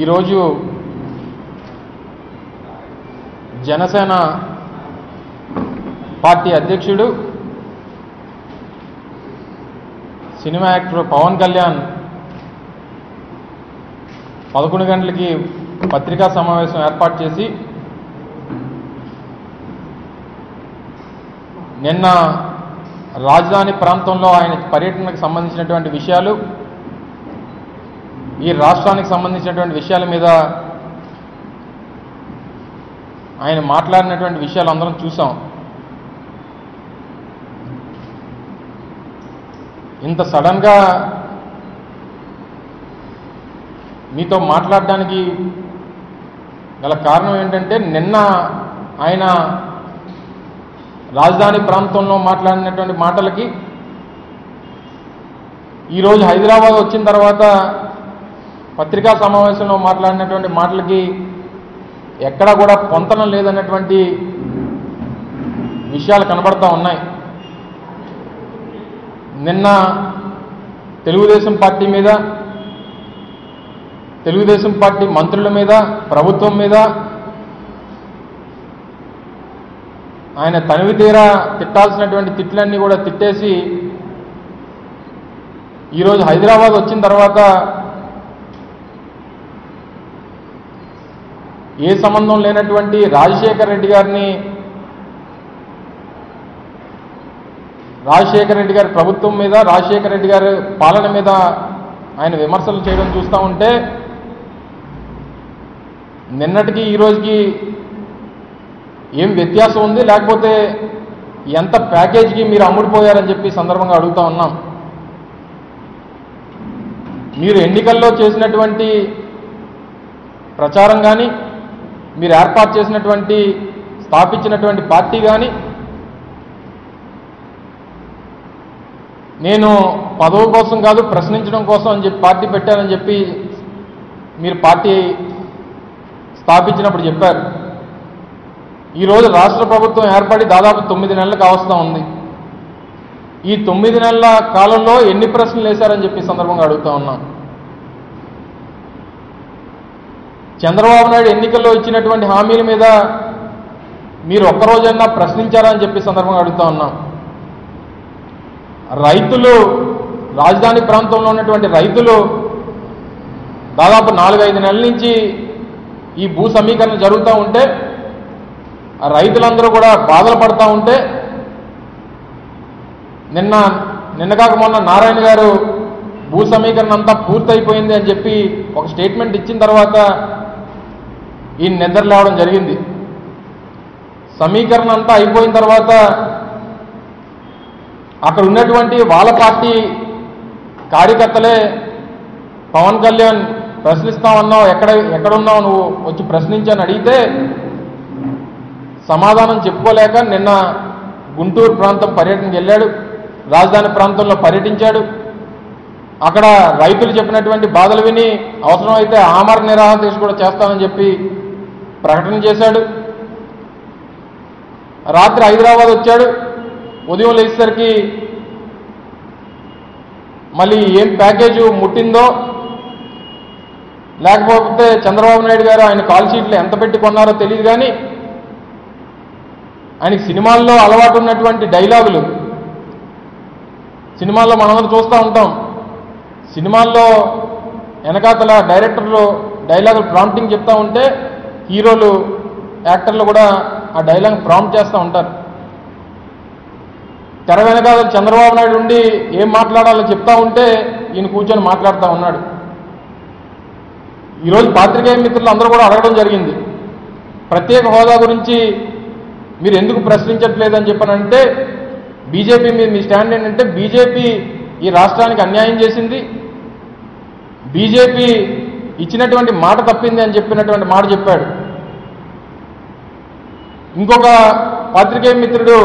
ఈరోజు జనసేన పార్టీ అధ్యక్షుడు cinema actor Pawan Kalyan 11 గంటలకి పత్రికా సమావేశం ఏర్పాటు చేసి నిన్న రాజధాని ప్రాంతంలో ఆయన పర్యటనకు సంబంధించినటువంటి విషయాలు, ఈ రాష్ట్రానికి సంబంధించినటువంటి విషయాల మీద ఆయన మాట్లాడినటువంటి విషయాలు అందరం చూసాం. ఇంత సడన్గా మీతో మాట్లాడడానికి గల కారణం ఏంటంటే, నిన్న ఆయన రాజధాని ప్రాంతంలో మాట్లాడినటువంటి మాటలకి ఈరోజు హైదరాబాద్ వచ్చిన తర్వాత పత్రికా సమావేశంలో మాట్లాడినటువంటి మాటలకి ఎక్కడా కూడా పొంతన లేదన్నటువంటి విషయాలు కనబడతా ఉన్నాయి. నిన్న తెలుగుదేశం పార్టీ మీద, తెలుగుదేశం పార్టీ మంత్రుల మీద, ప్రభుత్వం మీద ఆయన తనివి తీరా తిట్టాల్సినటువంటి తిట్లన్నీ కూడా తిట్టేసి ఈరోజు హైదరాబాద్ వచ్చిన తర్వాత ఏ సంబంధం లేనటువంటి రాజశేఖర రెడ్డి గారి ప్రభుత్వం మీద, రాజశేఖర రెడ్డి గారి పాలన మీద ఆయన విమర్శలు చేయడం చూస్తూ ఉంటే నిన్నటికి ఈరోజుకి ఏం వ్యత్యాసం ఉంది, లేకపోతే ఎంత ప్యాకేజీకి మీరు అమ్ముడిపోయారని చెప్పి సందర్భంగా అడుగుతా ఉన్నాం. మీరు ఎన్నికల్లో చేసినటువంటి ప్రచారం కానీ, మీరు ఏర్పాటు చేసినటువంటి స్థాపించినటువంటి పార్టీ కానీ, నేను పదవి కోసం కాదు ప్రశ్నించడం కోసం అని చెప్పి పార్టీ పెట్టానని చెప్పి మీరు పార్టీ స్థాపించినప్పుడు చెప్పారు. ఈరోజు రాష్ట్ర ప్రభుత్వం ఏర్పడి దాదాపు 9 నెలలు కావస్తూ ఉంది. ఈ 9 నెలల కాలంలో ఎన్ని ప్రశ్నలు వేశారని చెప్పి సందర్భంగా అడుగుతా ఉన్నాం. చంద్రబాబు నాయుడు ఎన్నికల్లో ఇచ్చినటువంటి హామీల మీద మీరు ఒక్కరోజన్నా ప్రశ్నించారని చెప్పి సందర్భంగా అడుగుతా ఉన్నాం. రైతులు, రాజధాని ప్రాంతంలో ఉన్నటువంటి రైతులు దాదాపు 4-5 నెలల నుంచి ఈ భూ సమీకరణ జరుగుతూ ఉంటే, ఆ రైతులందరూ కూడా బాధలు పడుతూ ఉంటే, నిన్న కాక మొన్న నారాయణ గారు భూ సమీకరణ అంతా పూర్తయిపోయింది అని చెప్పి ఒక స్టేట్మెంట్ ఇచ్చిన తర్వాత ఈయన నిద్ర లేవడం జరిగింది. సమీకరణ అంతా అయిపోయిన తర్వాత అక్కడ ఉన్నటువంటి వాళ్ళ పార్టీ కార్యకర్తలే పవన్ కళ్యాణ్ ప్రశ్నిస్తామన్నావు, ఎక్కడున్నావు నువ్వు, వచ్చి ప్రశ్నించని అడిగితే సమాధానం చెప్పుకోలేక నిన్న గుంటూరు ప్రాంతం పర్యటనకి వెళ్ళాడు, రాజధాని ప్రాంతంలో పర్యటించాడు. అక్కడ రైతులు చెప్పినటువంటి బాధలు విని అవసరమైతే ఆమరణ నిరాహార దీక్ష కూడా చేస్తామని చెప్పి ప్రకటన చేశాడు. రాత్రి హైదరాబాద్ వచ్చాడు. ఉదయం లేచేసరికి మళ్ళీ ఏం ప్యాకేజు ముట్టిందో, లేకపోతే చంద్రబాబు నాయుడు గారు ఆయన కాల్ షీట్లు ఎంత పెట్టి కొన్నారో తెలియదు, కానీ ఆయనకి సినిమాల్లో అలవాటు ఉన్నటువంటి డైలాగులు, సినిమాల్లో మనందరూ చూస్తూ ఉంటాం, సినిమాల్లో వెనకాతల డైరెక్టర్లు డైలాగులు ప్రాంప్టింగ్ చెప్తూ ఉంటే హీరోలు, యాక్టర్లు కూడా ఆ డైలాగ్ ప్రాంప్ట్ చేస్తూ ఉంటారు. తెర వెనకాతల చంద్రబాబు నాయుడు ఉండి ఏం మాట్లాడాలో చెప్తా ఉంటే ఈయన కూర్చొని మాట్లాడుతూ ఉన్నాడు. ఈరోజు పాత్రికేయ మిత్రులు అందరూ కూడా అడగడం జరిగింది, ప్రత్యేక హోదా గురించి మీరు ఎందుకు ప్రశ్నించట్లేదని చెప్పనంటే, బీజేపీ మీద మీ స్టాండ్ ఏంటంటే, బీజేపీ ఈ రాష్ట్రానికి అన్యాయం చేసింది, బీజేపీ ఇచ్చినటువంటి మాట తప్పింది అని చెప్పినటువంటి మాట చెప్పాడు. ఇంకొక పాత్రికేయ మిత్రుడు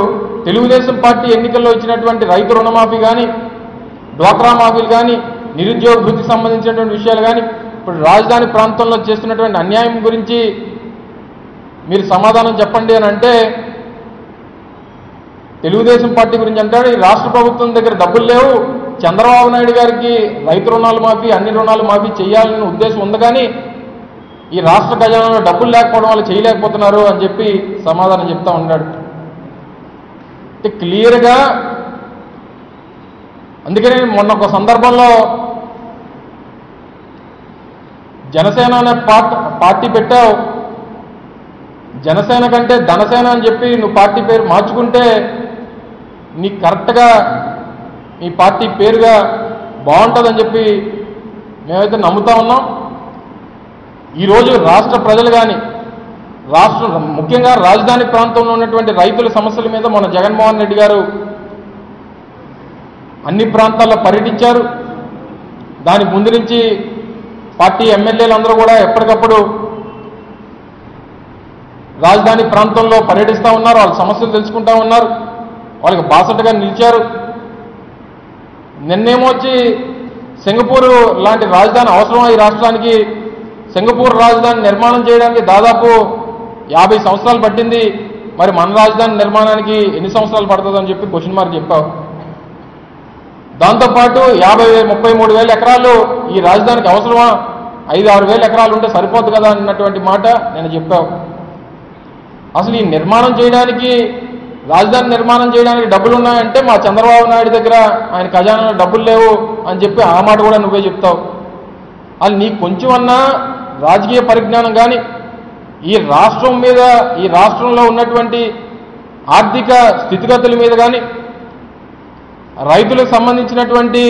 తెలుగుదేశం పార్టీ ఎన్నికల్లో ఇచ్చినటువంటి రైతు రుణమాఫీ కానీ, డ్వాక్రా మాఫీలు కానీ, నిరుద్యోగ వృత్తికి సంబంధించినటువంటి విషయాలు కానీ, ఇప్పుడు రాజధాని ప్రాంతంలో చేస్తున్నటువంటి అన్యాయం గురించి మీరు సమాధానం చెప్పండి అని అంటే తెలుగుదేశం పార్టీ గురించి అంటాడు, ఈ రాష్ట్ర ప్రభుత్వం దగ్గర డబ్బులు లేవు, చంద్రబాబు నాయుడు గారికి రైతు రుణాలు మాఫీ, అన్ని రుణాలు మాఫీ చేయాలనే ఉద్దేశం ఉంది, కానీ ఈ రాష్ట్ర ఖజానాలో డబ్బులు లేకపోవడం వల్ల చేయలేకపోతున్నారు అని చెప్పి సమాధానం చెప్తా ఉన్నాడు. అంటే క్లియర్గా అందుకని మొన్న ఒక సందర్భంలో జనసేన అనే పార్టీ పెట్టావు, జనసేన కంటే ధనసేన అని చెప్పి నువ్వు పార్టీ పేరు మార్చుకుంటే నీకు కరెక్ట్గా నీ పార్టీ పేరుగా బాగుంటుందని చెప్పి మేమైతే నమ్ముతా ఉన్నాం. ఈరోజు రాష్ట్ర ప్రజలు కానీ ముఖ్యంగా రాజధాని ప్రాంతంలో ఉన్నటువంటి రైతుల సమస్యల మీద మన జగన్మోహన్ రెడ్డి గారు అన్ని ప్రాంతాల్లో పర్యటించారు. దాని ముందు నుంచి పార్టీ ఎమ్మెల్యేలు అందరూ కూడా ఎప్పటికప్పుడు రాజధాని ప్రాంతంలో పర్యటిస్తూ ఉన్నారు, వాళ్ళ సమస్యలు తెలుసుకుంటా ఉన్నారు, వాళ్ళకి బాసటగా నిలిచారు. నిన్నేమో వచ్చి సింగపూర్ లాంటి రాజధాని అవసరమా ఈ రాష్ట్రానికి, సింగపూర్ రాజధాని నిర్మాణం చేయడానికి దాదాపు 50 సంవత్సరాలు పట్టింది, మరి మన రాజధాని నిర్మాణానికి ఎన్ని సంవత్సరాలు పడుతుందని చెప్పి క్వశ్చన్ మార్క్ చెప్పావు. దాంతోపాటు 33,000 ఎకరాలు ఈ రాజధానికి అవసరమా, 5-6 ఎకరాలు ఉంటే సరిపోదు కదా అన్నటువంటి మాట నేను చెప్పావు. అసలు ఈ నిర్మాణం చేయడానికి రాజధాని నిర్మాణం చేయడానికి డబ్బులు ఉన్నాయంటే మా చంద్రబాబు నాయుడు దగ్గర ఆయన ఖజానాలో డబ్బులు లేవు అని చెప్పి ఆ మాట కూడా నువ్వే చెప్తావు. అది నీకు కొంచెం అన్నా రాజకీయ పరిజ్ఞానం కానీ ఈ రాష్ట్రం మీద ఈ రాష్ట్రంలో ఉన్నటువంటి ఆర్థిక స్థితిగతుల మీద కానీ రైతులకు సంబంధించినటువంటి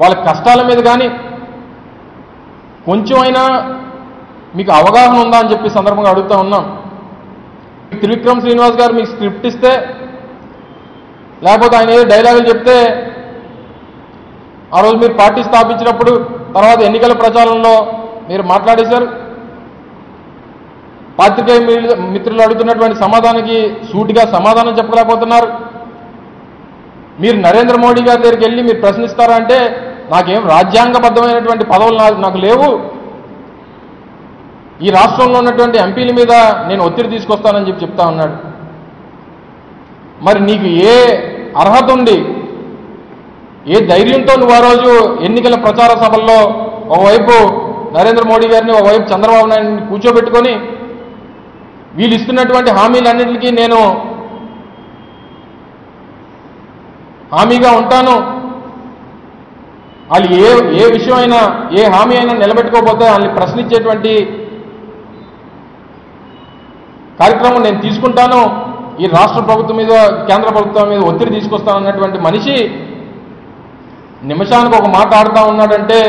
వాళ్ళ కష్టాల మీద కానీ కొంచెమైనా మీకు అవగాహన ఉందా అని చెప్పి సందర్భంగా అడుగుతా ఉన్నాం. త్రివిక్రమ్ శ్రీనివాస్ గారు మీకు స్క్రిప్ట్ ఇస్తే లేకపోతే ఆయన ఏదో డైలాగులు చెప్తే ఆ రోజు మీరు పార్టీ స్థాపించినప్పుడు తర్వాత ఎన్నికల ప్రచారంలో మీరు మాట్లాడేశారు. పాత్రికేయ మిత్రులు అడుగుతున్నటువంటి సమాధానానికి సూటిగా సమాధానం చెప్పలేకపోతున్నారు. మీరు నరేంద్ర మోడీ గారి దగ్గరికి వెళ్ళి మీరు ప్రశ్నిస్తారా అంటే నాకేం రాజ్యాంగబద్ధమైనటువంటి పదవులు నాకు లేవు, ఈ రాష్ట్రంలో ఉన్నటువంటి ఎంపీల మీద నేను ఒత్తిడి తీసుకొస్తానని చెప్పి చెప్తా ఉన్నాడు. మరి నీకు ఏ అర్హత ఉంది, ఏ ధైర్యంతో నువ్వు ఆ రోజు ఎన్నికల ప్రచార సభల్లో ఒకవైపు నరేంద్ర మోడీ గారిని ఒకవైపు చంద్రబాబు నాయుడిని కూర్చోబెట్టుకొని వీళ్ళు ఇస్తున్నటువంటి హామీలన్నింటికీ నేను హామీగా ఉంటాను, వాళ్ళు ఏ విషయం అయినా ఏ హామీ అయినా నిలబెట్టుకోకపోతే వాళ్ళని ప్రశ్నించేటువంటి కార్యక్రమం నేను తీసుకుంటాను, ఈ రాష్ట్ర ప్రభుత్వం మీద కేంద్ర ప్రభుత్వం మీద ఒత్తిడి తీసుకొస్తాను అన్నటువంటి మనిషి నిమిషానికి ఒక మాట ఆడుతూ ఉన్నాడంటే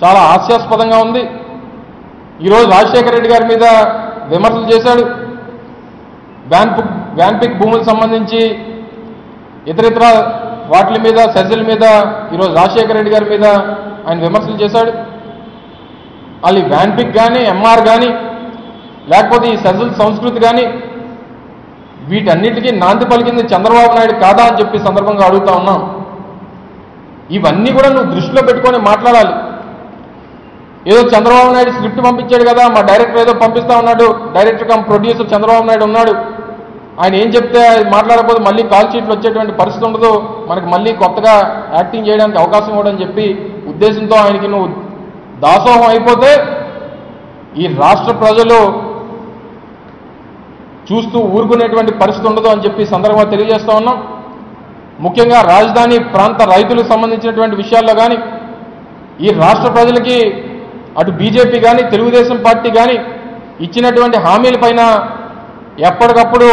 చాలా హాస్యాస్పదంగా ఉంది. ఈరోజు రాజశేఖర రెడ్డి గారి మీద విమర్శలు చేశాడు. వ్యాన్పిక్ భూములకు సంబంధించి ఇతరితర వాటి మీద సెజ్ల మీద ఈరోజు రాజశేఖర రెడ్డి గారి మీద ఆయన విమర్శలు చేశాడు. వాళ్ళు వ్యాన్పిక్ కానీ ఎంఆర్ కానీ లేకపోతే ఈ సెజ్ల సంస్కృతి కానీ వీటన్నిటికీ నాంది పలికింది చంద్రబాబు నాయుడు కాదా అని చెప్పి సందర్భంగా అడుగుతా ఉన్నాం. ఇవన్నీ కూడా నువ్వు దృష్టిలో పెట్టుకొని మాట్లాడాలి. ఏదో చంద్రబాబు నాయుడు స్క్రిప్ట్ పంపించాడు కదా, మా డైరెక్టర్ ఏదో పంపిస్తా ఉన్నాడు, director come producer Chandrababu Naidu ఉన్నాడు, ఆయన ఏం చెప్తే మాట్లాడకపోతే మళ్ళీ కాల్ షీట్లు వచ్చేటువంటి పరిస్థితి ఉండదు, మనకి మళ్ళీ కొత్తగా యాక్టింగ్ చేయడానికి అవకాశం ఇవ్వడని చెప్పి ఉద్దేశంతో ఆయనకి నువ్వు దాసోహం అయిపోతే ఈ రాష్ట్ర ప్రజలు చూస్తూ ఊరుకునేటువంటి పరిస్థితి ఉండదు అని చెప్పి సందర్భంగా తెలియజేస్తా ఉన్నాం. ముఖ్యంగా రాజధాని ప్రాంత రైతులకు సంబంధించినటువంటి విషయాల్లో కానీ ఈ రాష్ట్ర ప్రజలకి అటు బీజేపీ కానీ తెలుగుదేశం పార్టీ కానీ ఇచ్చినటువంటి హామీలపైన ఎప్పటికప్పుడు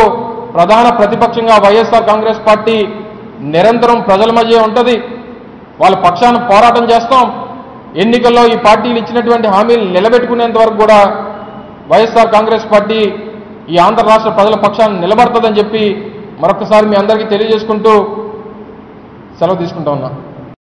ప్రధాన ప్రతిపక్షంగా వైఎస్ఆర్ కాంగ్రెస్ పార్టీ నిరంతరం ప్రజల మధ్య ఉంటుంది, వాళ్ళ పక్షాన పోరాటం చేస్తాం. ఎన్నికల్లో ఈ పార్టీలు ఇచ్చినటువంటి హామీలు నిలబెట్టుకునేంత వరకు కూడా వైఎస్ఆర్ కాంగ్రెస్ పార్టీ ఈ ఆంధ్ర రాష్ట్ర ప్రజల పక్షాన్ని నిలబడుతుందని చెప్పి మరొకసారి మీ అందరికీ తెలియజేసుకుంటూ సెలవు తీసుకుంటా ఉన్నా.